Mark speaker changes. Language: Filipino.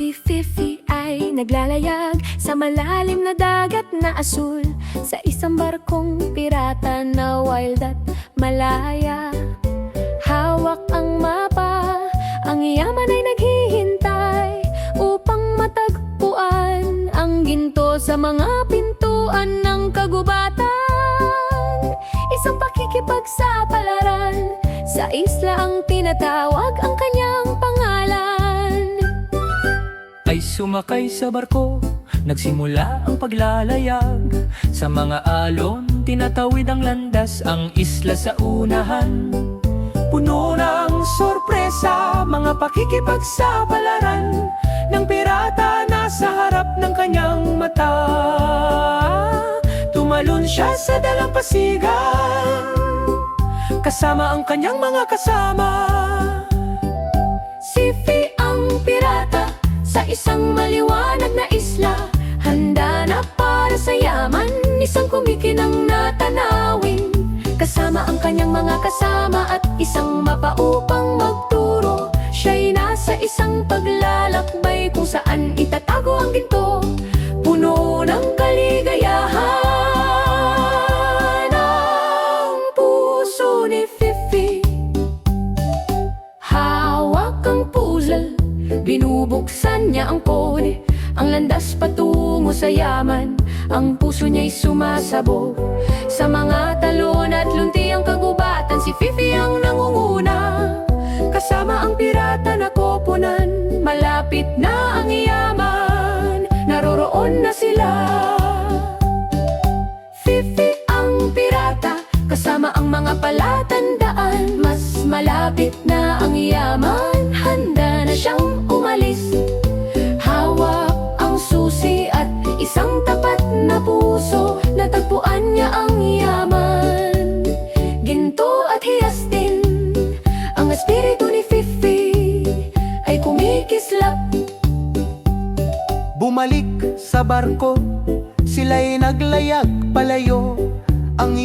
Speaker 1: Si Fifi ay naglalayag sa malalim na dagat na asul, sa isang barkong pirata na wild at malaya. Hawak ang mapa, ang yaman ay naghihintay upang matagpuan ang ginto sa mga pintuan ng kagubatan. Isang pakikipagsapalaran sa isla ang tinatawag ang kanyang pangalan.
Speaker 2: Ay sumakay sa barko, nagsimula ang paglalayag. Sa mga alon, tinatawid ang landas ang isla sa unahan. Puno ng sorpresa, mga pakikipagsapalaran ng pirata nasa harap ng kanyang mata. Tumalon siya sa dalampasigan, kasama ang kanyang mga kasama.
Speaker 1: Si Fifi ang pirata sa isang maliwanag na isla, handa na para sa yaman, isang kumikinang na tanawin. Kasama ang kanyang mga kasama at isang mapa upang magturo. Siya'y nasa isang paglalakbay kung saan itatago ang ginto, puno ng kaligayahan ang puso ni Fifi. Hawak ang puzzle, binubuksan niya ang kode, ang landas patungo sa yaman. Ang puso niya'y sumasabog sa mga talon at lunti ang kagubatan. Si Fifi ang nangunguna, kasama ang pirata na koponan. Malapit na ang yaman, naroroon na sila. Fifi ang pirata, kasama ang mga palatandaan. Mas malapit na ang yaman, handa na siyang umalis. Hawak ang susi at isang tapat na puso, natagpuan niya ang yaman. Ginto at hiyastin, ang espiritu ni Fifi ay kumikislap.
Speaker 3: Bumalik sa barko, sila'y naglayag palayo. Ang